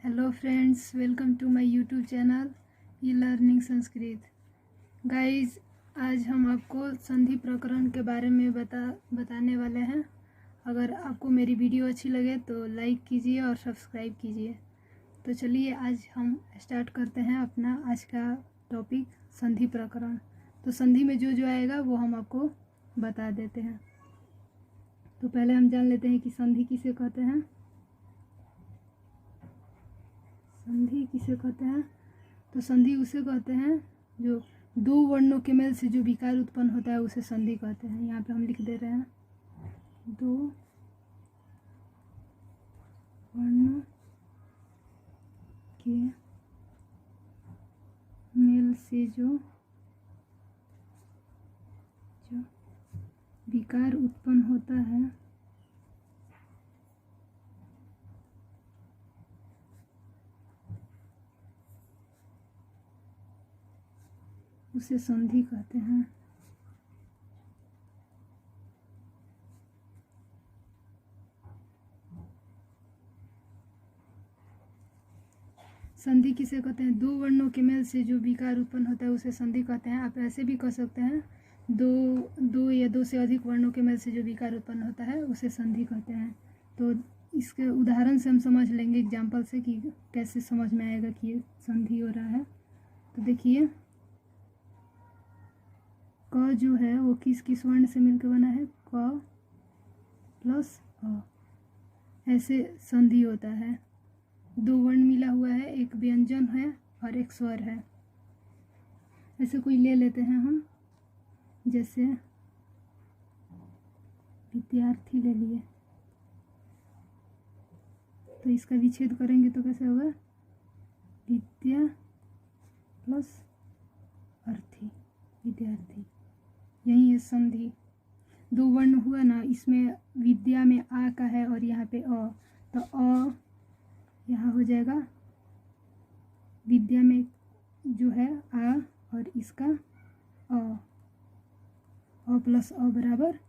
Hello friends, welcome to my YouTube channel e learning Sanskrit. Guys, आज हम आपको संधि प्रकरण के बारे में बताने वाले हैं। अगर आपको मेरी वीडियो अच्छी लगे तो लाइक कीजिए और सब्सक्राइब कीजिए। तो चलिए आज हम स्टार्ट करते हैं अपना आज का टॉपिक, संधि प्रकरण। तो संधि में जो जो आएगा वो हम आपको बता देते हैं। तो पहले हम जान लेते हैं कि संधि किसे कहते हैं। संधि किसे कहते हैं? तो संधि उसे कहते हैं जो दो वर्णों के मेल से जो विकार उत्पन्न होता है उसे संधि कहते हैं। यहाँ पे हम लिख दे रहे हैं, दो वर्णों के मेल से जो विकार उत्पन्न होता है उसे संधि कहते हैं। संधि किसे कहते हैं? दो वर्णों के मेल से जो विकार उत्पन्न होता है उसे संधि कहते हैं। आप ऐसे भी कह सकते हैं, दो या दो से अधिक वर्णों के मेल से जो विकार उत्पन्न होता है उसे संधि कहते हैं। तो इसके उदाहरण से हम समझ लेंगे, एग्जाम्पल से, कि कैसे समझ में आएगा कि ये संधि हो रहा है। तो देखिए, क जो है वो किस किस वर्ण से मिलकर बना है? क प्लस अ। ऐसे संधि होता है। दो वर्ण मिला हुआ है, एक व्यंजन है और एक स्वर है। ऐसे कोई ले लेते हैं हम, जैसे विद्यार्थी ले लिए। तो इसका विच्छेद करेंगे तो कैसे होगा? विद्या प्लस अर्थी, विद्यार्थी। यही है संधि। दो वर्ण हुआ ना, इसमें विद्या में आ का है और यहाँ पे अ, तो अ यहाँ हो जाएगा। विद्या में जो है आ और इसका अ प्लस अ बराबर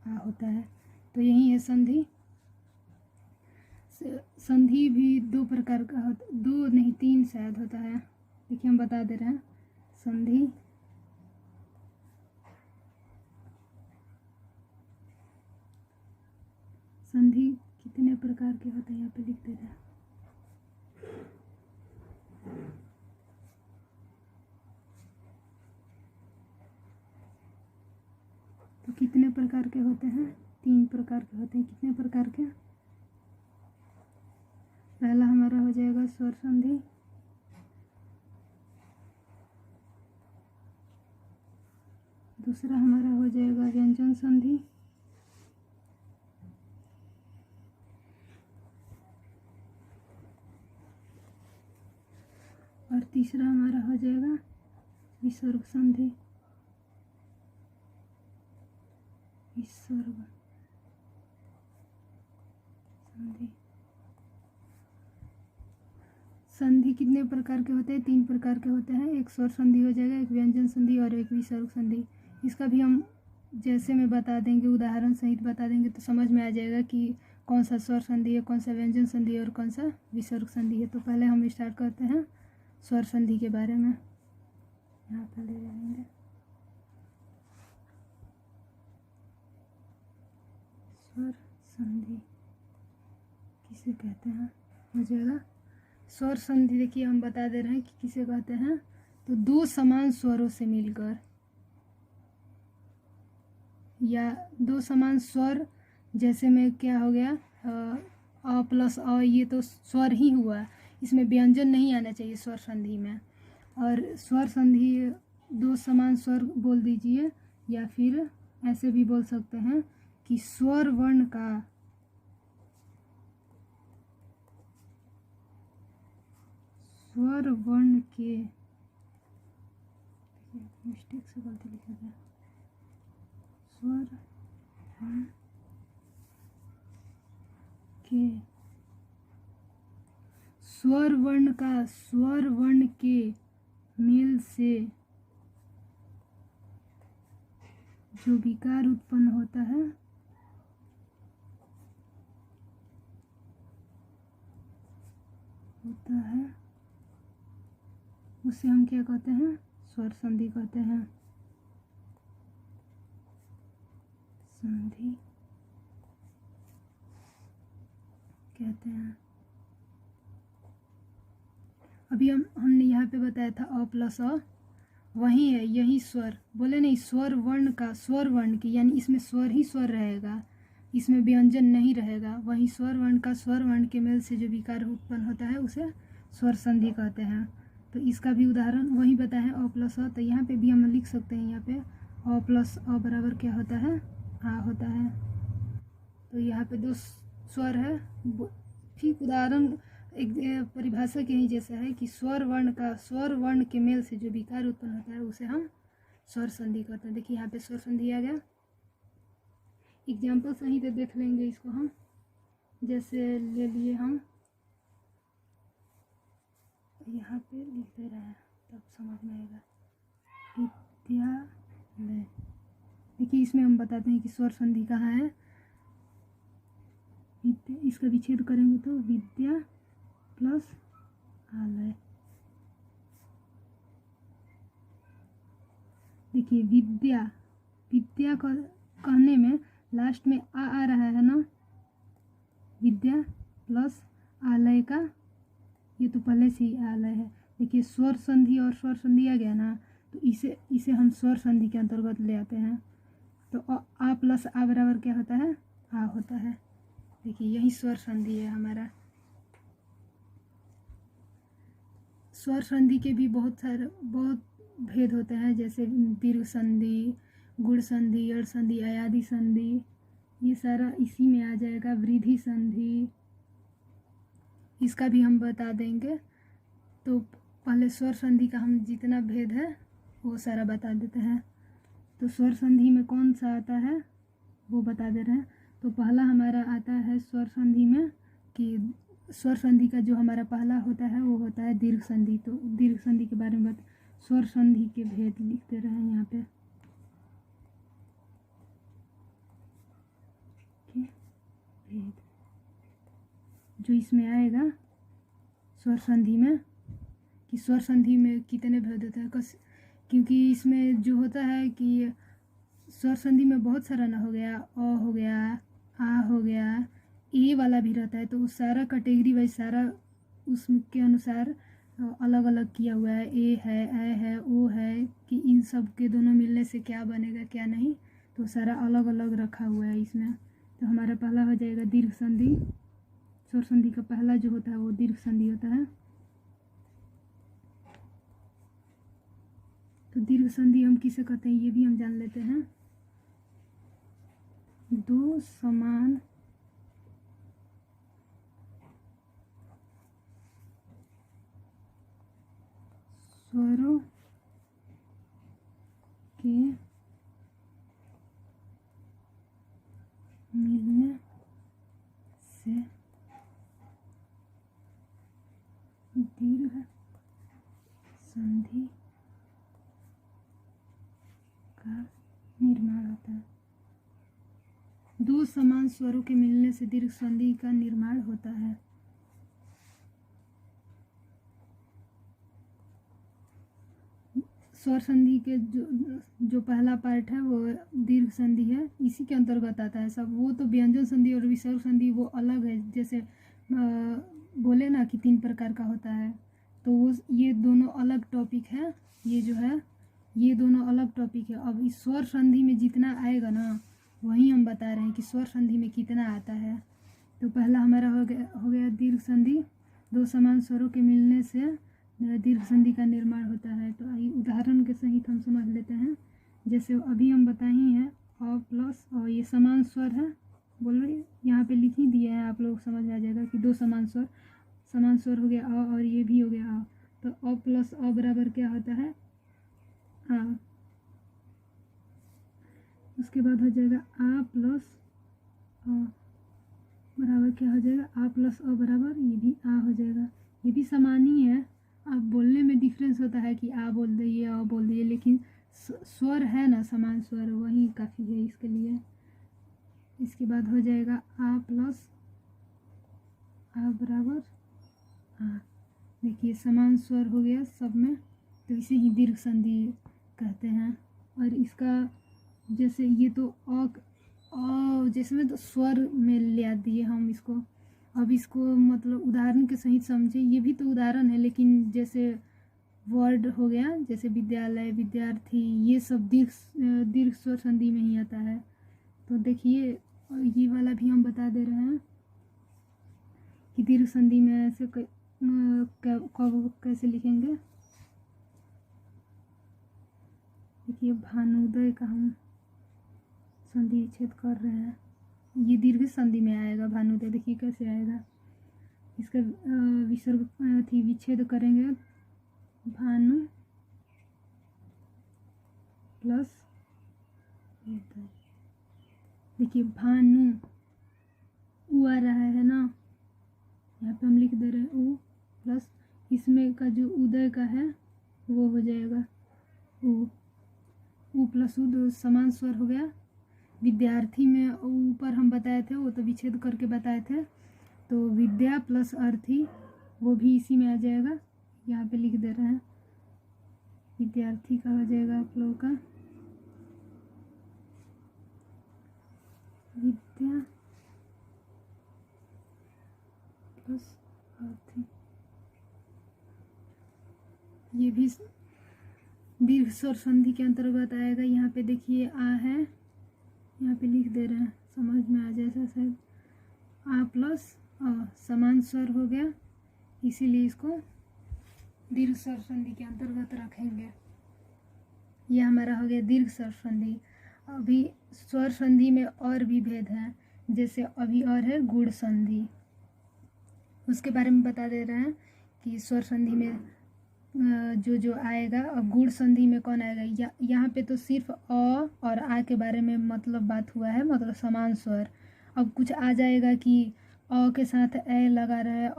आ होता है। तो यही है संधि। संधि भी दो प्रकार का होता, दो नहीं तीन शायद होता है। देखिए हम बता दे रहे हैं। संधि संधि कितने प्रकार के होते हैं यहाँ पे लिख दे रहे हैं। तो कितने प्रकार के होते हैं? तीन प्रकार के होते हैं। कितने प्रकार के? पहला हमारा हो जाएगा स्वर संधि, दूसरा हमारा हो जाएगा व्यंजन संधि, और तीसरा हमारा हो जाएगा विसर्ग संधि। विसर्ग संधि। संधि कितने प्रकार के होते हैं? तीन प्रकार के होते हैं। एक स्वर संधि हो जाएगा, एक व्यंजन संधि और एक विसर्ग संधि। इसका भी हम जैसे में बता देंगे, उदाहरण सहित बता देंगे तो समझ में आ जाएगा कि कौन सा स्वर संधि है, कौन सा व्यंजन संधि है और कौन सा विसर्ग संधि है। तो पहले हम स्टार्ट करते हैं स्वर संधि के बारे में। यहाँ पर ले जाएंगे स्वर संधि किसे कहते हैं, हो जाएगा स्वर संधि। देखिए हम बता दे रहे हैं कि किसे कहते हैं। तो दो समान स्वरों से मिलकर, या दो समान स्वर, जैसे में क्या हो गया, अ प्लस अ, ये तो स्वर ही हुआ, इसमें व्यंजन नहीं आना चाहिए स्वर संधि में। और स्वर संधि दो समान स्वर बोल दीजिए, या फिर ऐसे भी बोल सकते हैं कि स्वर वर्ण का स्वर वर्ण के, मिस्टेक से गलती लिखा गया, स्वर वर्ण के, स्वर वर्ण का स्वर वर्ण के मेल से जो विकार उत्पन्न होता है होता है उसे हम क्या कहते हैं? स्वर संधि कहते हैं। संधि कहते हैं। अभी हमने यहाँ पे बताया था अ प्लस अ, वही है, यही स्वर बोले नहीं, स्वर वर्ण का, स्वर वर्ण की, यानी इसमें स्वर ही स्वर रहेगा, इसमें व्यंजन नहीं रहेगा। वही स्वर वर्ण का स्वर वर्ण के मेल से जो विकार उत्पन्न होता है उसे स्वर संधि कहते हैं। तो इसका भी उदाहरण वही बताया है, अ प्लस अ। तो यहाँ पे भी हम लिख सकते हैं, यहाँ पे अ प्लस अ बराबर क्या होता है? आ होता है। तो यहाँ पे दो स्वर है। ठीक उदाहरण एक परिभाषा के ही जैसा है कि स्वर वर्ण का, स्वर वर्ण के मेल से जो विकार उत्पन्न होता है उसे हम स्वर संधि कहते हैं। देखिए यहाँ पे स्वर संधि आ गया। एग्जाम्पल सही से देख लेंगे इसको हम। जैसे ले लिए हम, यहाँ पे लिख दे रहे हैं तब समझ में आएगा। विद्यालय, देखिए इसमें हम बताते हैं कि स्वर संधि कहाँ है। इसका विच्छेद करेंगे तो विद्या प्लस आलय। देखिए विद्या, विद्या कहने में लास्ट में आ रहा है ना, विद्या प्लस आलय का, ये तो पहले से ही आलय है। देखिए स्वर संधि और स्वर संधि आ गया ना, तो इसे हम स्वर संधि के अंतर्गत ले आते हैं। तो आ प्लस आ बराबर क्या होता है? आ होता है। देखिए यही स्वर संधि है हमारा। स्वर संधि के भी बहुत भेद होते हैं, जैसे दीर्घ संधि, गुण संधि, अड़ संधि, अयादि संधि, ये सारा इसी में आ जाएगा। वृद्धि संधि, इसका भी हम बता देंगे। तो पहले स्वर संधि का हम जितना भेद है वो सारा बता देते हैं। तो स्वर संधि में कौन सा आता है वो बता दे रहे हैं। तो पहला हमारा आता है स्वर संधि में कि स्वर संधि का जो हमारा पहला होता है वो होता है दीर्घ संधि। तो दीर्घ संधि के बारे में स्वर संधि के भेद लिखते रहे यहाँ पे। भेद जो इसमें आएगा स्वर संधि में, कि स्वर संधि में कितने भेद होते हैं, क्योंकि इसमें जो होता है कि स्वर संधि में बहुत सारा ना हो गया, अ हो गया, आ हो गया, ए वाला भी रहता है। तो उस सारा कैटेगरी वाइज सारा उसके अनुसार अलग अलग किया हुआ है। ए है, ए है, ओ है, कि इन सब के दोनों मिलने से क्या बनेगा क्या नहीं, तो सारा अलग अलग रखा हुआ है इसमें। तो हमारा पहला हो जाएगा दीर्घ संधि। स्वर संधि का पहला जो होता है वो दीर्घ संधि होता है। तो दीर्घ संधि हम किसे कहते हैं ये भी हम जान लेते हैं। दो समान स्वरों के मिलने से दीर्घ संधि का निर्माण होता है। दो समान स्वरों के मिलने से दीर्घ संधि का निर्माण होता है। स्वर संधि के जो पहला पार्ट है वो दीर्घ संधि है, इसी के अंतर्गत आता है सब। वो तो व्यंजन संधि और विसर्ग संधि वो अलग है। जैसे बोले ना कि 3 प्रकार का होता है, तो वो ये दोनों अलग टॉपिक है। ये जो है ये दोनों अलग टॉपिक है। अब इस स्वर संधि में जितना आएगा ना वही हम बता रहे हैं कि स्वर संधि में कितना आता है। तो पहला हमारा हो गया दीर्घ संधि। दो समान स्वरों के मिलने से दीर्घ संधि का निर्माण होता है। तो आइए उदाहरण के सहित हम समझ लेते हैं। जैसे अभी हम बताए ही हैं अ प्लस, और ये समान स्वर है, बोल रही यहाँ पे लिख ही दिए हैं, आप लोग समझ में आ जाएगा कि दो समान स्वर हो गया अ, और ये भी हो गया अ। तो अ प्लस अ बराबर क्या होता है? आ। उसके बाद हो जाएगा आ प्लस अ बराबर क्या हो जाएगा? आ प्लस अ बराबर ये भी आ हो जाएगा। ये भी समान ही है। अब बोलने में डिफरेंस होता है कि आ बोल दिए अ बोल दिए, लेकिन स्वर है ना समान स्वर, वही काफ़ी है इसके लिए। इसके बाद हो जाएगा आ प्लस आ बराबर आ। देखिए समान स्वर हो गया सब में, तो इसे ही दीर्घ संधि कहते हैं। और इसका जैसे ये तो जैसे में तो स्वर में ले दिए हम इसको। अब इसको मतलब उदाहरण के सहित समझे, ये भी तो उदाहरण है, लेकिन जैसे वर्ड हो गया जैसे विद्यालय, विद्यार्थी, ये सब दीर्घ स्वर संधि में ही आता है। तो देखिए ये वाला भी हम बता दे रहे हैं कि दीर्घ संधि में ऐसे कब कैसे लिखेंगे। देखिए भानुदय का हम संधि छेद कर रहे हैं, ये दीर्घ संधि में आएगा भानुदय। देखिए कैसे आएगा, इसका विसर्ग थी विच्छेद करेंगे, भानु प्लस, देखिए भानु उ आ रहा है ना, यहाँ पे हम लिख दे रहे हैं उ प्लस इसमें का जो उदय का है वो हो जाएगा उ प्लस उ, दो समान स्वर हो गया। विद्यार्थी में ऊपर हम बताए थे, वो तो विच्छेद करके बताए थे, तो विद्या प्लस अर्थी वो भी इसी में आ जाएगा। यहाँ पे लिख दे रहे हैं विद्यार्थी का हो जाएगा आप लोगों का विद्या प्लस अर्थी, ये भी दीर्घ स्वर संधि के अंतर्गत आएगा। यहाँ पे देखिए आ है, यहाँ पे लिख दे रहे हैं समझ में आ जाए शायद, आ प्लस अ समान स्वर हो गया, इसीलिए इसको दीर्घ स्वर संधि के अंतर्गत रखेंगे। यह हमारा हो गया दीर्घ स्वर संधि। अभी स्वर संधि में और भी भेद हैं, जैसे अभी और है गुण संधि, उसके बारे में बता दे रहे हैं कि स्वर संधि में जो आएगा। अब गुण संधि में कौन आएगा, यहाँ पे तो सिर्फ अ और आ के बारे में मतलब बात हुआ है, मतलब समान स्वर। अब कुछ आ जाएगा कि अ के साथ ए लगा रहे, अ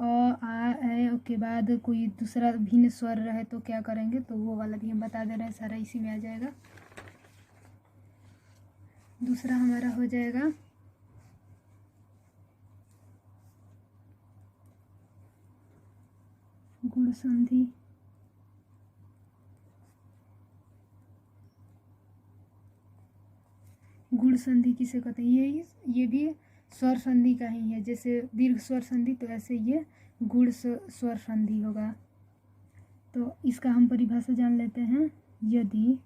आ ए के बाद कोई दूसरा भिन्न स्वर रहे तो क्या करेंगे, तो वो वाला भी हम बता दे रहे हैं, सारा इसी में आ जाएगा। दूसरा हमारा हो जाएगा गुण संधि। गुण संधि किसे कहते हैं, ये भी स्वर संधि का ही है। जैसे दीर्घ स्वर संधि तो ऐसे ये गुण स्वर संधि होगा। तो इसका हम परिभाषा जान लेते हैं। यदि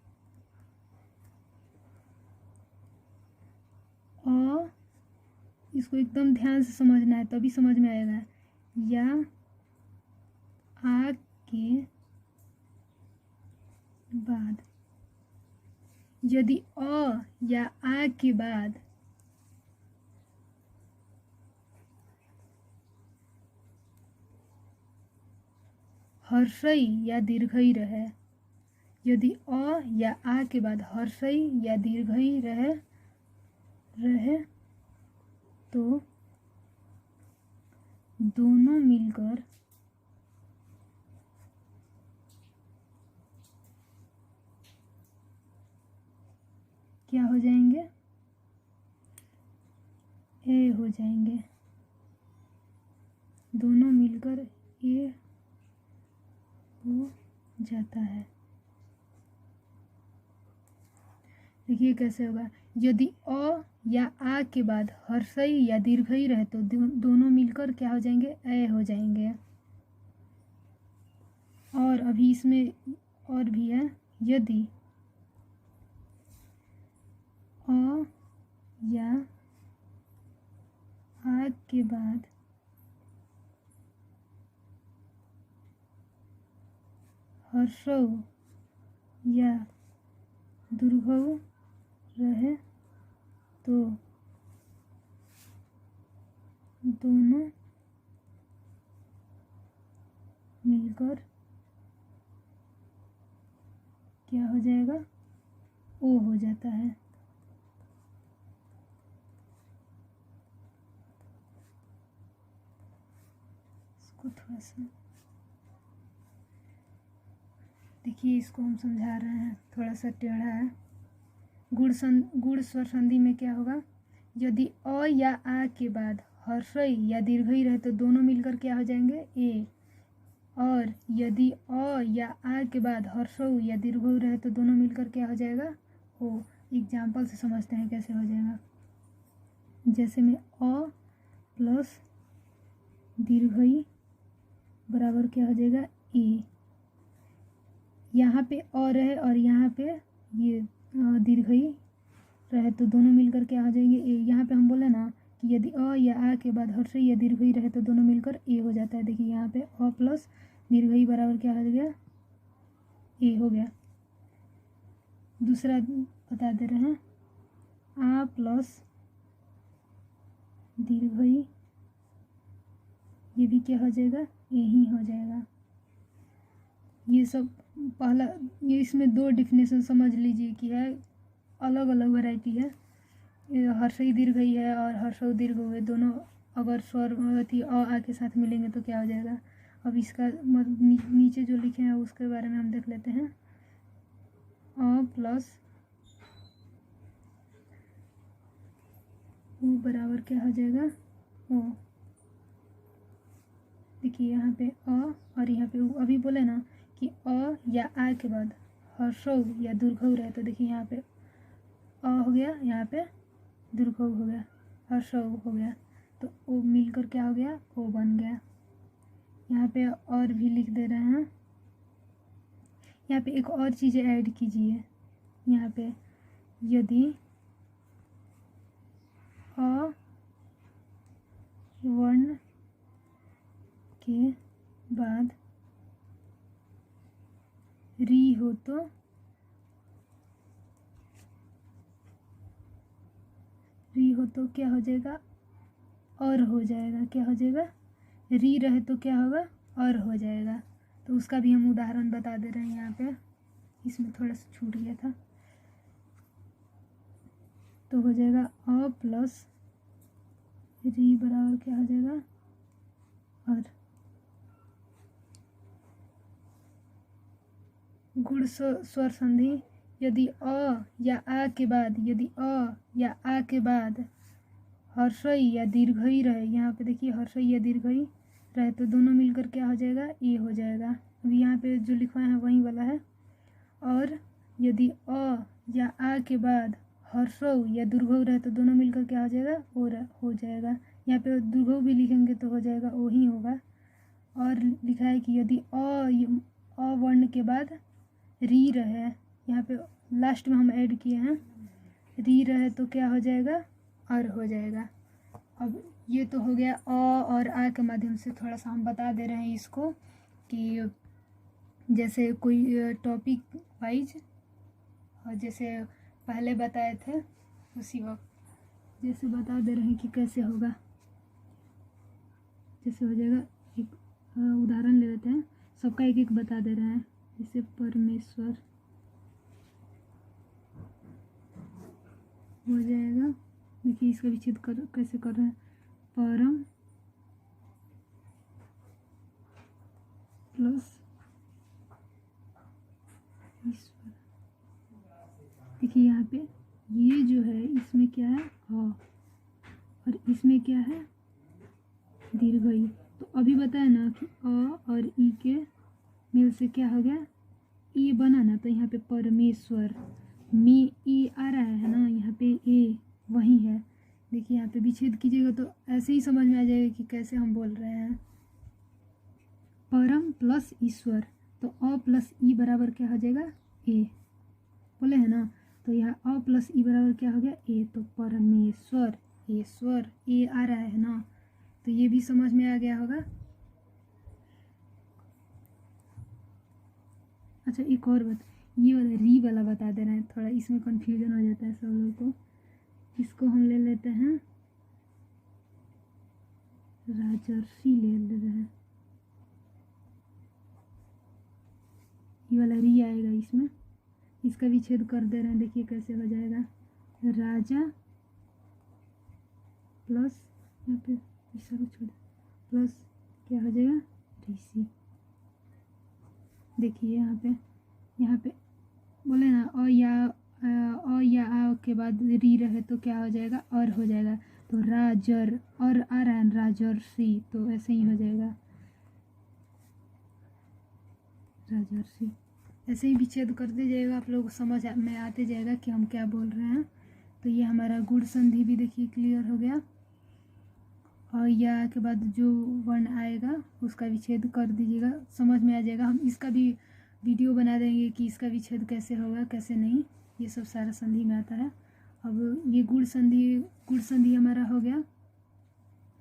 अ, इसको एकदम ध्यान से समझना है तभी समझ में आएगा, या आ के बाद, यदि अ या आ के बाद हर्षई या दीर्घई रहे, यदि अ या आ के बाद हर्षई या दीर्घई रहे तो दोनों मिलकर क्या हो जाएंगे, ए हो जाएंगे। दोनों मिलकर ए हो जाता है। देखिए कैसे होगा, यदि अ या आ के बाद हर्षई या दीर्घई रहे तो दोनों मिलकर क्या हो जाएंगे, ए हो जाएंगे। और अभी इसमें और भी है, यदि अ या आ के बाद हर्षौ या दीर्घौ रहे तो दोनों मिलकर क्या हो जाएगा, ओ हो जाता है। इसको थोड़ा सा देखिए, इसको हम समझा रहे हैं, थोड़ा सा टेढ़ा है। गुण स्वर संधि में क्या होगा, यदि अ या आ के बाद हर्षई या दीर्घई रहे तो दोनों मिलकर क्या हो जाएंगे, ए। और और यदि अ या आ के बाद हर्षऊ या दीर्घऊ रहे तो दोनों मिलकर क्या हो जाएगा, ओ। एग्जाम्पल से समझते हैं कैसे हो जाएगा। जैसे में अ प्लस दीर्घई बराबर क्या हो जाएगा, ए। यहाँ पे अ रहे और यहाँ पे ये दीर्घई रहे तो दोनों मिलकर क्या हो जाएंगे, ए। यहाँ पे हम बोले ना कि यदि अ या आ के बाद हर्षई या दीर्घई रहे तो दोनों मिलकर ए हो जाता है। देखिए यहाँ पे अ प्लस दीर्घई बराबर क्या हो गया, ए हो गया। दूसरा बता दे रहे हैं, आ प्लस दीर्घई, ये भी क्या हो जाएगा, ए ही हो जाएगा। ये सब पहला, ये इसमें दो डिफिनेशन समझ लीजिए कि है, अलग अलग वैरायटी है। हर्षई दीर्घई है और हर्षऊ दीर्घऊ है, दोनों अगर स्वर अथी अ आ के साथ मिलेंगे तो क्या हो जाएगा। अब इसका नीचे जो लिखे हैं उसके बारे में हम देख लेते हैं। अ प्लस उ बराबर क्या हो जाएगा, ओ। देखिए यहाँ पे अ और यहाँ पे उ। अभी बोले ना कि अ या आ के बाद हर्षऊ या दीर्घऊ रहे तो देखिए यहाँ पे अ हो गया, यहाँ पे दीर्घऊ हो गया, हर्षऊ हो गया, तो ओ मिलकर क्या हो गया, ओ बन गया। यहाँ पे और भी लिख दे रहे हैं। यहाँ पे एक और चीज़ें ऐड कीजिए। यहाँ पे यदि अ वर्ण के बाद री हो तो क्या हो जाएगा, और हो जाएगा। क्या हो जाएगा, री रहे तो क्या होगा, और हो जाएगा। तो उसका भी हम उदाहरण बता दे रहे हैं। यहाँ पे इसमें थोड़ा सा छूट गया था, तो हो जाएगा अ प्लस री बराबर क्या हो जाएगा, और। गुण स्वर संधि, यदि अ या आ के बाद, यदि अ या आ के बाद हर्षई या दीर्घई रहे, यहाँ पे देखिए हर्षई या दीर्घई रहे तो दोनों मिलकर क्या हो जाएगा, ए हो जाएगा। अभी यहाँ पे जो लिखवाए हैं वही वाला है। और यदि अ या आ के बाद हर्षऊ या दीर्घऊ रहे तो दोनों मिलकर क्या हो जाएगा, हो जाएगा। यहाँ पे दीर्घऊ भी लिखेंगे तो हो जाएगा, ओ ही होगा। और लिखा है कि यदि अ वर्ण के बाद री रहे, यहाँ पे लास्ट में हम ऐड किए हैं, री रहे तो क्या हो जाएगा, और हो जाएगा। अब ये तो हो गया अ और आ के माध्यम से थोड़ा सा हम बता दे रहे हैं इसको कि जैसे कोई टॉपिक वाइज, और जैसे पहले बताए थे उसी वक्त जैसे बता दे रहे हैं कि कैसे होगा। जैसे हो जाएगा, एक उदाहरण ले लेते हैं, सबका एक एक बता दे रहे हैं। जैसे परमेश्वर हो जाएगा, देखिए इसका विच्छेद कैसे कर रहे हैं, परम प्लस ईश्वर। देखिए यहाँ पे ये जो है इसमें क्या है, अ, और इसमें क्या है, दीर्घई। तो अभी बताया ना कि अ और ई के मिल से क्या हो गया, ए बना ना, तो यहाँ पे परमेश्वर में ए आ रहा है ना, यहाँ पे ए वही है। देखिए यहाँ पे विच्छेद कीजिएगा तो ऐसे ही समझ में आ जाएगा कि कैसे हम बोल रहे हैं। परम प्लस ईश्वर, तो अ प्लस ई बराबर क्या हो जाएगा, ए। बोले है ना, तो यहाँ अ प्लस ई बराबर क्या हो गया, ए। तो परमेश्वर, ईश्वर, ए आ रहा है ना, तो ये भी समझ में आ गया होगा। अच्छा एक और बात, ये वाला री वाला बता दे रहे हैं, थोड़ा इसमें कंफ्यूजन हो जाता है सब लोगों को। इसको हम ले लेते हैं, राजर्षि ले रहे हैं, ये वाला री आएगा इसमें, इसका भी छेद कर दे रहे हैं। देखिए कैसे हो जाएगा, राजा प्लस यहाँ पे छोड़ प्लस क्या हो जाएगा, ऋषि। देखिए यहाँ पे बोले ना अ या आ के बाद री रहे तो क्या हो जाएगा, और हो जाएगा। तो राजर, और आ रहा है राजर्षि, तो ऐसे ही हो जाएगा। राजर्षि। ऐसे ही विच्छेद करते जाएगा, आप लोग को समझ में आते जाएगा कि हम क्या बोल रहे हैं। तो ये हमारा गुण संधि भी देखिए क्लियर हो गया। और या के बाद जो वर्ण आएगा उसका विच्छेद कर दीजिएगा, समझ में आ जाएगा। हम इसका भी वीडियो बना देंगे कि इसका विच्छेद कैसे होगा कैसे नहीं, ये सब सारा संधि में आता है। अब ये गुण संधि हमारा हो गया।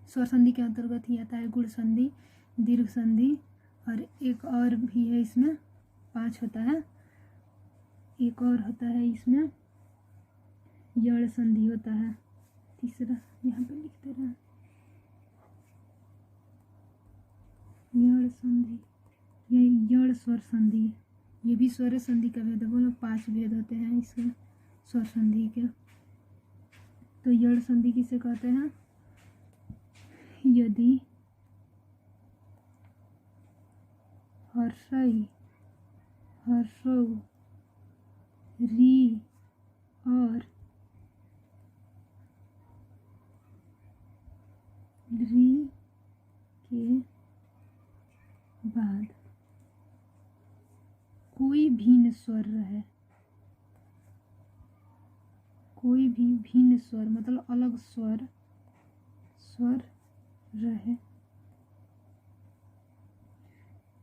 स्वर संधि के अंतर्गत ही आता है गुण संधि, दीर्घ संधि, और एक और भी है इसमें, 5 होता है। एक और होता है इसमें यड़ संधि होता है, तीसरा यहाँ पे लिखते रहे, यड़ संधि, ये यड़ स्वर संधि, ये भी स्वर संधि का भेद है। बोलो 5 भेद होते हैं इसके स्वर संधि के। तो यड़ संधि किसे कहते हैं? यदि हर्षई, हर्षौ, री और री के बाद कोई भिन्न स्वर रहे, कोई भी भिन्न स्वर मतलब अलग स्वर रहे,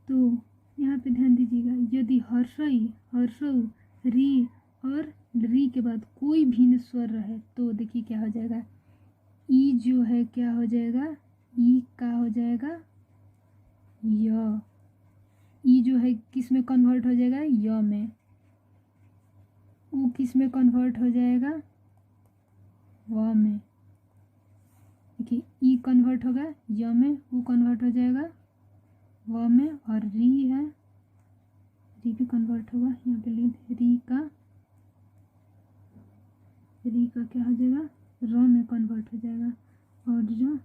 तो यहाँ पे ध्यान दीजिएगा, यदि हर्षई, हर्षौ, री और री के बाद कोई भिन्न स्वर रहे तो देखिए क्या हो जाएगा, ई जो है क्या हो जाएगा, ई का हो जाएगा य। ई जो है किस में कन्वर्ट हो जाएगा, य में। ऊ किस में कन्वर्ट हो जाएगा, व में। देखिए ई कन्वर्ट होगा य में, ऊ कन्वर्ट हो जाएगा व में, और री है, री भी कन्वर्ट होगा, यहाँ पे लिख री का क्या हो जाएगा, र में कन्वर्ट हो जाएगा। और जो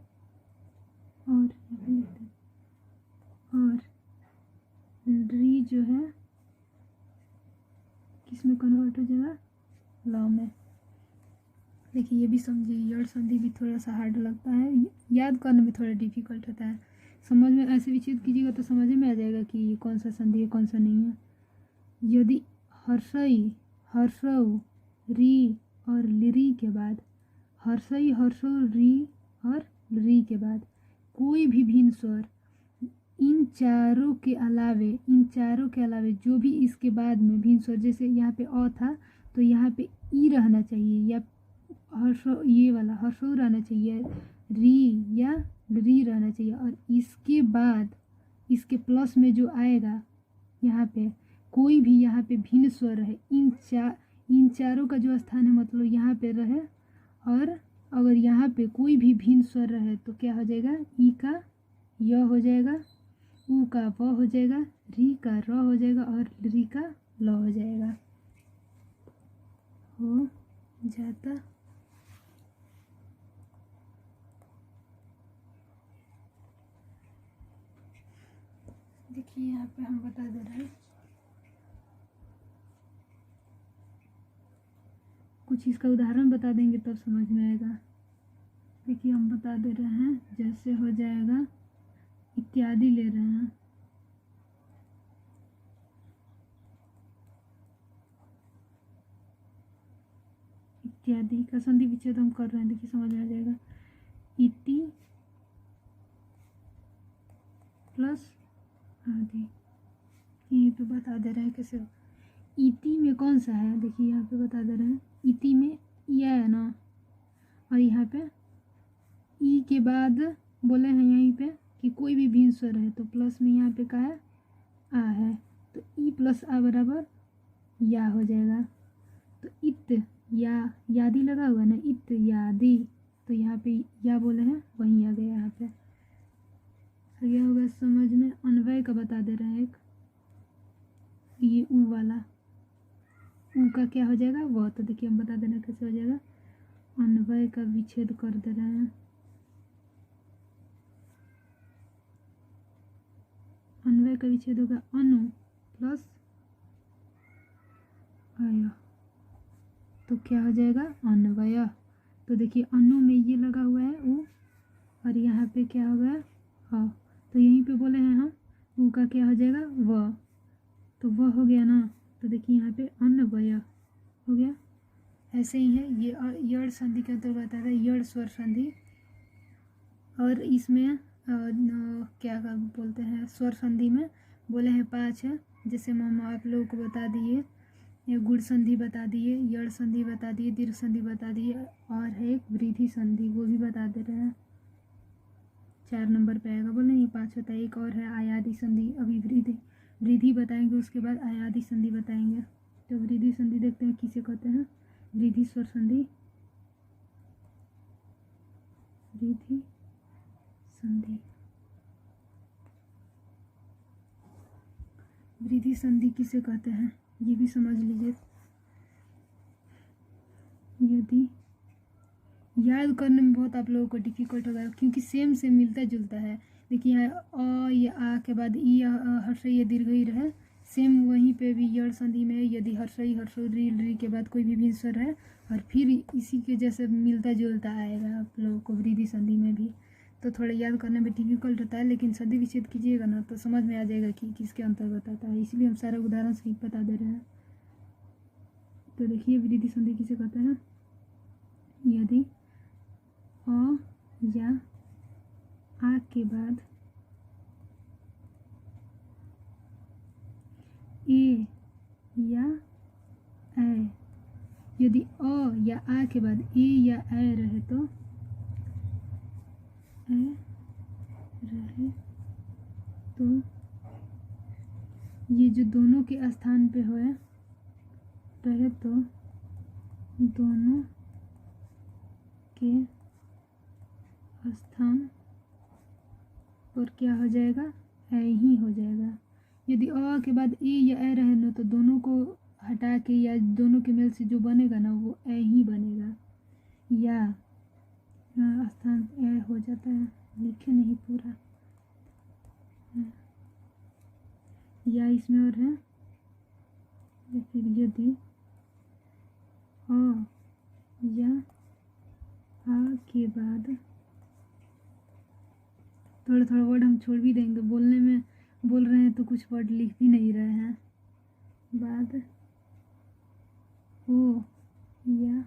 और यहाँ पे लिखते हैं, और री जो है किस में कन्वर्ट हो जाएगा, ल में। देखिए ये भी समझिए, यड़ संधि भी थोड़ा सा हार्ड लगता है, याद करने में थोड़ा डिफिकल्ट होता है। समझ में ऐसे विच्छेद कीजिएगा तो समझ में आ जाएगा कि कौन सा संधि है कौन सा नहीं है। यदि हर्षई, हर्षौ, री और री के बाद, हर्षई, हर्षौ, री और री के बाद कोई भी भिन्न स्वर इन चारों के अलावे जो भी इसके बाद में भिन्न स्वर, जैसे यहाँ पे अ था तो यहाँ पे ई रहना चाहिए, या हर्षौ, ये वाला हर्षौ रहना चाहिए, री या री रहना चाहिए, और इसके बाद इसके प्लस में जो आएगा यहाँ पे कोई भी यहाँ पे भिन्न स्वर है, इन चारों का जो स्थान है मतलब यहाँ पे रहे, और अगर यहाँ पे कोई भी भिन्न स्वर रहे तो क्या हो जाएगा, ई का य हो जाएगा, ऊ का व हो जाएगा, री का र हो जाएगा, और री का ल हो जाएगा। हो जाता। देखिए यहाँ पे हम बता दे रहे हैं कुछ, इसका उदाहरण बता देंगे तब समझ में आएगा। देखिए हम बता दे रहे हैं, जैसे हो जाएगा इत्यादि ले रहे हैं, इत्यादि का संधि विच्छेद हम कर रहे हैं, देखिए समझ में आ जाएगा। इति प्लस आदि, यहीं पे बता दे रहे हैं कैसे। इति में कौन सा है, देखिए यहाँ पे बता दे रहे हैं, इति में या है ना, और यहाँ पे ई के बाद बोले हैं यहीं पे कि कोई भी भिन्न स्वर है तो प्लस में यहाँ पे क्या है, आ है, तो ई प्लस आ बराबर या हो जाएगा। तो इत या, यादी लगा हुआ ना, इत यादी, तो यहाँ पे या बोले हैं वहीं आ गया, यहाँ पे आ गया होगा समझ में। अन्वय का बता दे रहे हैं एक, ये ऊ वाला, ऊ का क्या हो जाएगा, वह, तो देखिए हम बता देना कैसे हो जाएगा, अन्वय का विच्छेद कर दे रहे हैं, अन्वय का विच्छेद होगा अनु प्लस अय, तो क्या हो जाएगा, अन्वय। तो देखिए अनु में ये लगा हुआ है ऊ, और यहाँ पे क्या हो गया, ह, तो यहीं पे बोले हैं हम ऊ का क्या हो जाएगा, व, तो वह हो गया ना। तो देखिए यहाँ पे अन्वय हो गया। ऐसे ही है ये यड़ संधि के अंतर्गत आता है यड़ स्वर संधि। और इसमें क्या बोलते हैं स्वर संधि में बोले हैं 5 है। जैसे हम आप लोगों को बता दिए, ये गुण संधि बता दिए, यड़ संधि बता दिए, दीर्घ संधि बता दिए, और है एक वृद्धि संधि वो भी बता दे रहे हैं। 4 नंबर पे आएगा, बोले ये 5 होता है। एक और है आयादी संधि। अभी वृद्धि बताएंगे, उसके बाद आयादी संधि बताएंगे। तो वृद्धि संधि देखते हैं किसे कहते हैं। वृद्धि स्वर संधि, वृद्धि संधि, वृद्धि संधि किसे कहते हैं ये भी समझ लीजिए। यदि याद करने में बहुत आप लोगों को डिफिकल्ट होगा क्योंकि सेम मिलता जुलता है। देखिए यहाँ अ या आ के बाद ई हर्षई या दीर्घ ही रहे, सेम वहीं पे भी यड़ संधि में यदि हर्षई हर्षो री के बाद कोई भी स्वर है और फिर इसी के जैसे मिलता जुलता आएगा आप लोगों को वृद्धि संधि में भी। तो थोड़ा याद करने में डिफिकल्ट होता है, लेकिन संधि विच्छेद कीजिएगा ना तो समझ में आ जाएगा कि किसके अंतर्गत आता है। इसलिए हम सारा उदाहरण सहित बता दे रहे हैं। तो देखिए वृद्धि संधि किसे कहते हैं। यदि अ या आ के बाद ए या ए, यदि अ या आ के बाद ए या ए रहे तो ये जो दोनों के स्थान पे हो रहे तो दोनों के स्थान पर क्या हो जाएगा, ए ही हो जाएगा। यदि अ के बाद ए या ए रहे ना तो दोनों को हटा के या दोनों के मेल से जो बनेगा ना वो ए ही बनेगा। या स्थान ए हो जाता है, लिखे नहीं पूरा, या इसमें और है। फिर यदि अ या आ के बाद थोड़ा थोड़ा वर्ड हम छोड़ भी देंगे, बोलने में बोल रहे हैं तो कुछ वर्ड लिख भी नहीं रहे हैं। बाद ओ या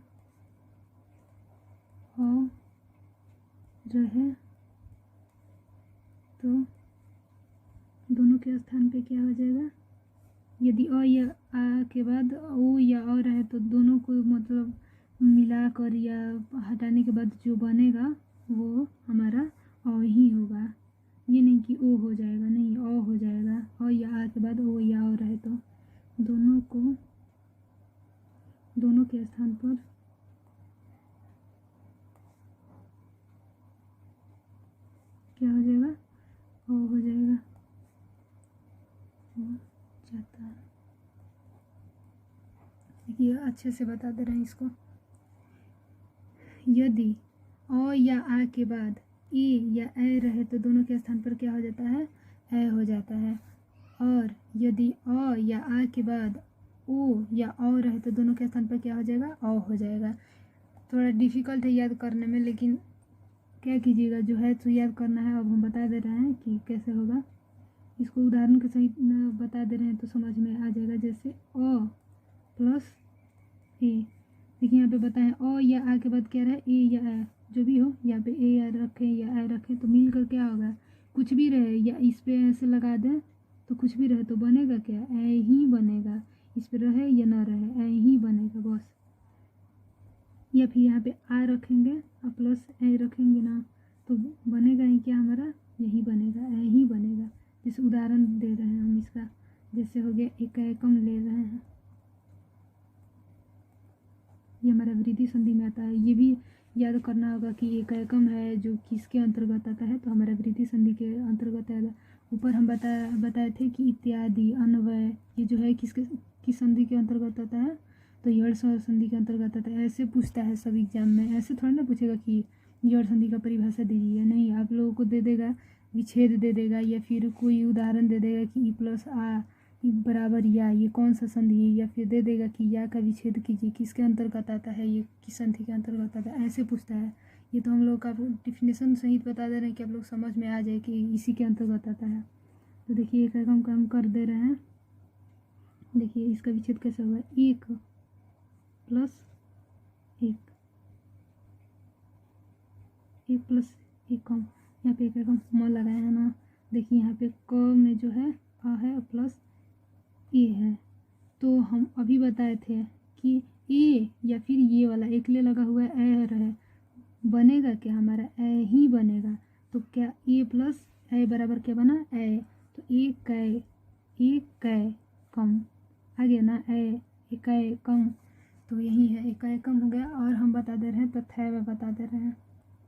ओ रहे तो दोनों के स्थान पे क्या हो जाएगा। यदि अ या आ के बाद ओ या अ रहे तो दोनों को मतलब मिलाकर या हटाने के बाद जो बनेगा वो हमारा अ ही होगा। ये नहीं कि ओ हो जाएगा, नहीं अ हो जाएगा। अ या आ के बाद ओ या अ रहे तो दोनों के स्थान पर क्या हो जाएगा, अ हो जाएगा, हो जाता है। देखिए अच्छे से बता दे रहे हैं इसको। यदि अ या आ के बाद ए या ए रहे तो दोनों के स्थान पर क्या हो जाता है, ए हो जाता है। और यदि अ या आ के बाद ओ या अ रहे तो दोनों के स्थान पर क्या हो जाएगा, अ हो जाएगा। थोड़ा डिफिकल्ट है याद करने में, लेकिन क्या कीजिएगा, जो है तो याद करना है। अब हम बता दे रहे हैं कि कैसे होगा, इसको उदाहरण के सहित बता दे रहे हैं तो समझ में आ जाएगा। जैसे अ प्लस ए, देखिए यहाँ पे बताएं अ या आ के बाद क्या रहे, ए या ए जो भी हो, यहाँ पे ए या रखें या ए रखें तो मिलकर क्या होगा, कुछ भी रहे। या इस पे ऐसे लगा दें तो कुछ भी रहे तो बनेगा क्या, ए ही बनेगा। इस पे रहे या ना रहे ए ही बनेगा बस। या फिर यहाँ पे आ रखेंगे और प्लस ए रखेंगे ना तो बनेगा ही क्या हमारा, यही बनेगा, ए ही बनेगा। जैसे उदाहरण दे रहे हैं हम इसका, जैसे हो गया एक एकम ले रहे हैं, ये हमारा वृद्धि संधि में आता है। ये भी याद करना होगा कि एक एकम है जो किसके अंतर्गत आता है, तो हमारा वृद्धि संधि के अंतर्गत आएगा। ऊपर हम बताए थे कि इत्यादि अन्वय ये जो है किस संधि के अंतर्गत आता है, तो यड़ संधि के अंतर्गत आता है। ऐसे पूछता है सब एग्जाम में, ऐसे थोड़ा ना पूछेगा कि यड़ संधि का परिभाषा दीजिए, नहीं, आप लोगों को दे देगा विच्छेद दे देगा या फिर कोई उदाहरण दे देगा कि ई प्लस आ बराबर या, ये कौन सा संधि है, या फिर दे देगा कि या का विच्छेद कीजिए किसके अंतर्गत आता है, ये किस संधि के अंतर्गत आता है, ऐसे पूछता है। ये तो हम लोग का डिफिनेशन सहित बता दे रहे हैं कि आप लोग समझ में आ जाए कि इसी के अंतर्गत आता है। तो देखिए एक एकम का हम कर दे रहे हैं, देखिए इसका विच्छेद कैसे होगा, 1 प्लस 1, 1 प्लस 1 कम, यहाँ पे 1 कम म लगाए हैं ना। देखिए यहाँ पे क में जो है आ है प्लस ए है। तो हम अभी बताए थे कि ए या फिर ये वाला एक ले लगा हुआ है ए रहे, बनेगा क्या हमारा ए ही बनेगा। तो क्या ए प्लस ए बराबर क्या बना ए, तो एक कै कम आ गया ना, एक कै कम, तो यही है एक कै कम हो गया। और हम बता दे रहे हैं तथैव बता दे रहे हैं,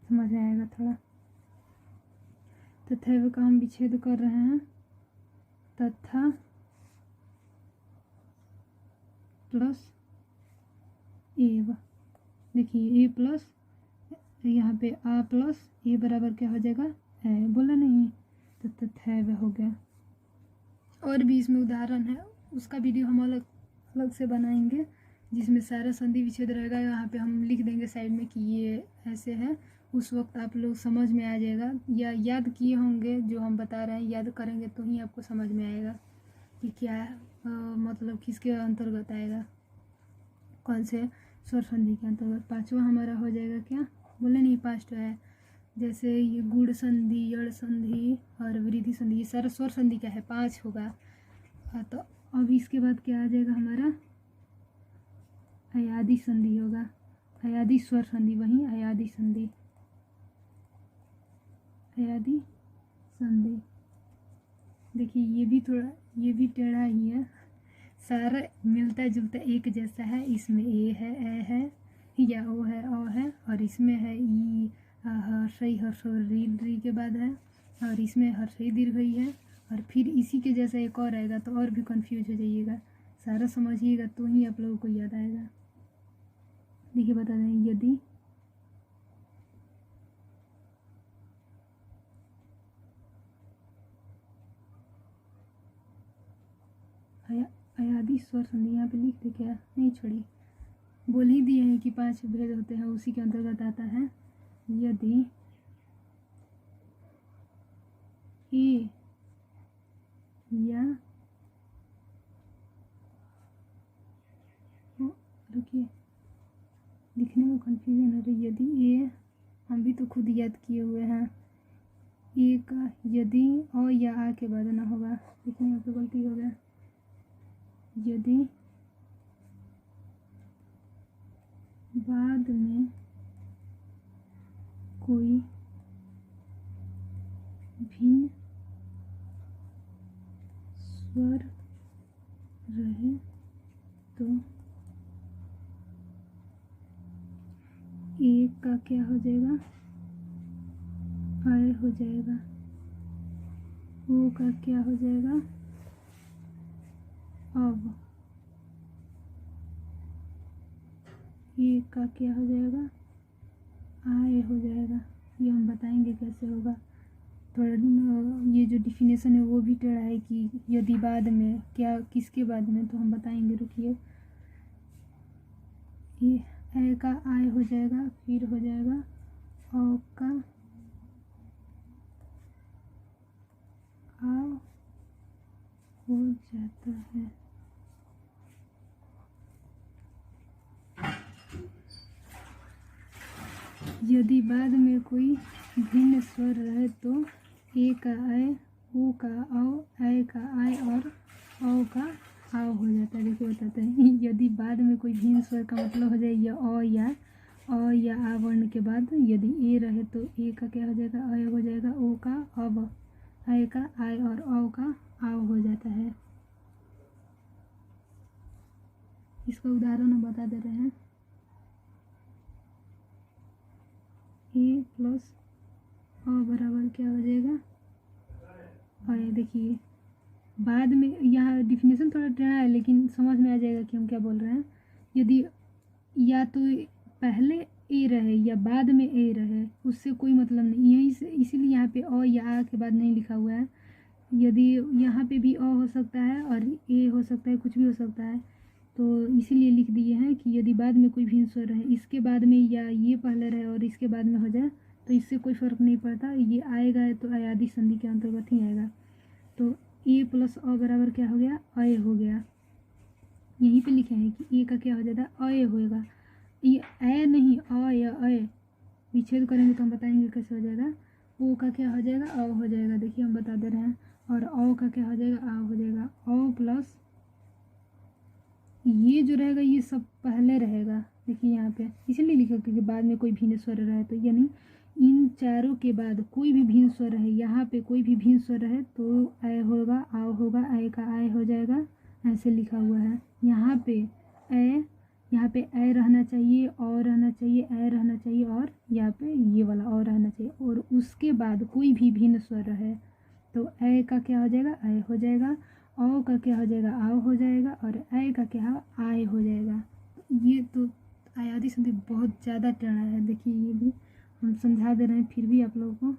समझ में आएगा थोड़ा। तथैव का हम विच्छेद कर रहे हैं, तथा प्लस एव। देखिए ए प्लस यहाँ पे आ प्लस ए बराबर क्या हो जाएगा है, बोला नहीं, तो तथैव हो गया। और भी इसमें उदाहरण है, उसका वीडियो हम अलग अलग से बनाएंगे जिसमें सारा संधि विच्छेद रहेगा। यहाँ पे हम लिख देंगे साइड में कि ये ऐसे है, उस वक्त आप लोग समझ में आ जाएगा, या याद किए होंगे जो हम बता रहे हैं, याद करेंगे तो ही आपको समझ में आएगा कि क्या मतलब किसके अंतर्गत आएगा, कौन से स्वर संधि के अंतर्गत। पांचवा हमारा हो जाएगा क्या, बोले नहीं 5 तो है, जैसे ये गुण संधि, यड़ संधि और वृद्धि संधि, ये सारा स्वर संधि क्या है 5 होगा। तो अब इसके बाद क्या आ जाएगा हमारा, अयादि संधि होगा, अयादि स्वर संधि, वहीं अयादि संधि, अयादि संधि। देखिए ये भी थोड़ा, ये भी टेढ़ा ही है, सारा मिलता जुलता एक जैसा है। इसमें ए है या ओ है, और इसमें है ई हर्षई री के बाद है, और इसमें हर्षई दीर्घ ही है, और फिर इसी के जैसा एक और आएगा तो और भी कंफ्यूज हो जाइएगा। सारा समझिएगा तो ही आप लोगों को याद आएगा। देखिए बता दें, यदि अयादि स्वर संधि, यहाँ पे लिख दे क्या, नहीं छोड़िए, बोल ही दिए हैं कि 5 भेद होते हैं, उसी के अंतर्गत आता है। यदि ए या रुकिए लिखने में कंफ्यूजन हो रही, यदि ए हम भी तो खुद याद किए हुए हैं, ए का यदि ओ या आ के बाद ना होगा, देखिए यहाँ पे गलती हो गया, यदि बाद में कोई भिन्न स्वर रहे तो एक का क्या हो जाएगा, आय हो जाएगा, ओ का क्या हो जाएगा, अब एक का क्या हो जाएगा, आय हो जाएगा। ये हम बताएंगे कैसे होगा। थोड़ा ये जो डिफिनेशन है वो भी टेढ़ा है कि यदि बाद में क्या, किसके बाद में, तो हम बताएंगे, रुकिए। ये ए का आय हो जाएगा, फिर हो जाएगा औ का आ हो जाता है। यदि बाद में कोई भिन्न स्वर रहे तो ए का आय, ओ का औ, आय का आय और औ का आव हो जाता है। देखिए बताते हैं, यदि बाद में कोई भिन्न स्वर का मतलब हो जाए या अ या आ वर्ण के बाद यदि ए रहे तो ए का क्या हो जाएगा, अय हो जाएगा, ओ का अब, आय का आय और औ का आव हो जाता है। इसका उदाहरण हम बता दे रहे हैं, ए प्लस अ बराबर क्या हो जाएगा, आय। देखिए बाद में यहाँ डिफिनेशन थोड़ा टेढ़ा है लेकिन समझ में आ जाएगा कि हम क्या बोल रहे हैं। यदि या तो पहले ए रहे या बाद में ए रहे, उससे कोई मतलब नहीं, यही से इसीलिए यहाँ पे अ या आ के बाद नहीं लिखा हुआ है। यदि यहाँ पे भी अ हो सकता है और ए हो सकता है, कुछ भी हो सकता है, तो इसीलिए लिख दिए हैं कि यदि बाद में कोई भिन्न स्वर रहे, इसके बाद में या ये पहले रहे और इसके बाद में हो जाए तो इससे कोई फ़र्क नहीं पड़ता, ये आएगा तो अयादि संधि के अंतर्गत ही आएगा। तो ए प्लस अ बराबर क्या हो गया, अय हो गया। यहीं पे लिखे हैं कि ए का क्या हो जाता है, अय होएगा। ये ए नहीं, अ या अय विच्छेद करेंगे तो हम बताएंगे कैसे हो जाएगा। ओ का क्या हो जाएगा, अ हो जाएगा। देखिए हम बता दे रहे हैं। और औ का क्या हो जाएगा, आ हो जाएगा। औ प्लस ये जो रहेगा ये सब पहले रहेगा। देखिए यहाँ पे इसलिए लिखा क्योंकि बाद में कोई भिन्न स्वर रहे, तो यानी इन चारों के बाद कोई भी भिन्न स्वर है, यहाँ पे कोई भी भिन्न स्वर है तो ऐ होगा, आओ होगा, ऐ का आय हो जाएगा। ऐसे लिखा हुआ है। यहाँ पे ऐ, यहाँ पे ऐ रहना चाहिए, और रहना चाहिए, ऐ रहना चाहिए, और यहाँ पे ये वाला और रहना चाहिए। और उसके बाद कोई भी भिन्न स्वर रहे तो ऐ का क्या हो जाएगा, ऐ हो जाएगा। औ का क्या हो जाएगा, आओ हो जाएगा। और ऐ का क्या है, आय हो जाएगा। ये तो आयादी संधि बहुत ज़्यादा टेढ़ा है। देखिए ये भी हम समझा दे रहे हैं, फिर भी आप लोगों को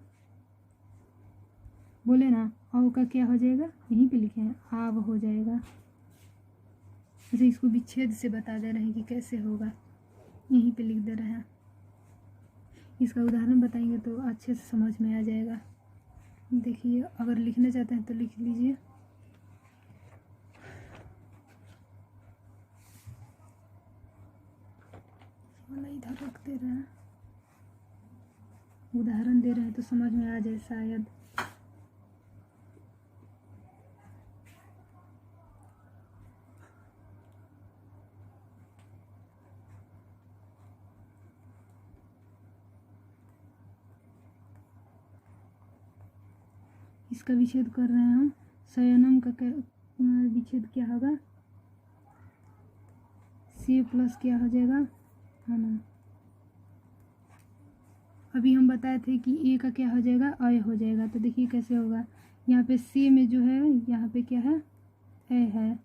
बोले ना, औ का क्या हो जाएगा, यहीं पे लिखे हैं, आव हो जाएगा। जैसे इसको विच्छेद से बता दे रहे हैं कि कैसे होगा, यहीं पे लिख दे रहे हैं। इसका उदाहरण बताएंगे तो अच्छे से समझ में आ जाएगा। देखिए अगर लिखना चाहते हैं तो लिख लीजिए। इधर रख दे रहे हैं, उदाहरण दे रहे हैं तो समझ में आ जाए शायद। इसका विच्छेद कर रहे हैं हम। शयनम का विच्छेद क्या होगा, से प्लस क्या हो जाएगा, है ना। अभी हम बताए थे कि ए का क्या हो जाएगा, अय हो जाएगा। तो देखिए कैसे होगा, यहाँ पे से में जो है यहाँ पे क्या है, ए है।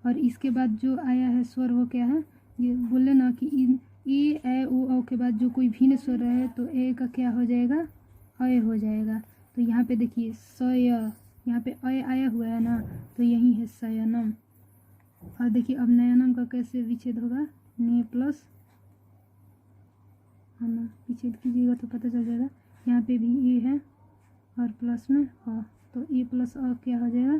और इसके बाद जो आया है स्वर वो क्या है, ये बोले ना कि ए ए ओ के बाद जो कोई भिन्न स्वर है तो ए का क्या हो जाएगा, अय हो जाएगा। तो यहाँ पे देखिए सय, यहाँ पे अय आया हुआ है ना, तो यही है शयनम। और देखिए अब नयनम का कैसे विच्छेद होगा, ने प्लस, है ना, विच्छेद कीजिएगा तो पता चल जाएगा। यहाँ पे भी ए है और प्लस में अ, तो ए प्लस अ क्या हो जाएगा,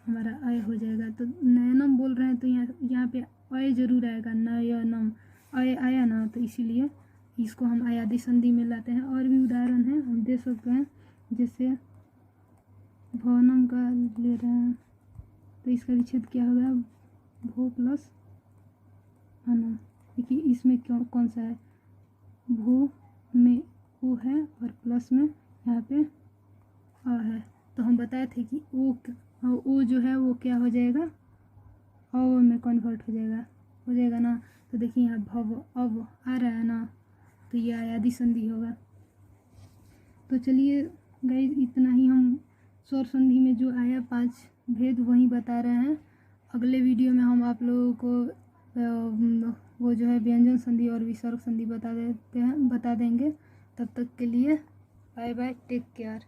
हमारा अय हो जाएगा। तो नयनम बोल रहे हैं तो यहाँ पे अय जरूर आएगा, नयनम अय आया ना, तो इसीलिए इसको हम आयादी संधि में लाते हैं। और भी उदाहरण है हम दे सकते हैं, जैसे भवनम का ले रहे हैं तो इसका विच्छेद क्या होगा, भो प्लस, है ना। देखिए इसमें क्यों कौन सा है, भू में ओ है और प्लस में यहाँ पे अ है। तो हम बताए थे कि ओ जो है वो क्या हो जाएगा, अ में कन्वर्ट हो जाएगा ना। तो देखिए यहाँ भव अब आ रहा है ना, तो ये आयादी संधि होगा। तो चलिए गाइस इतना ही हम स्वर संधि में जो आया 5 भेद वही बता रहे हैं। अगले वीडियो में हम आप लोगों को वो जो है व्यंजन संधि और विसर्ग संधि बता देंगे। तब तक के लिए बाय बाय, टेक केयर।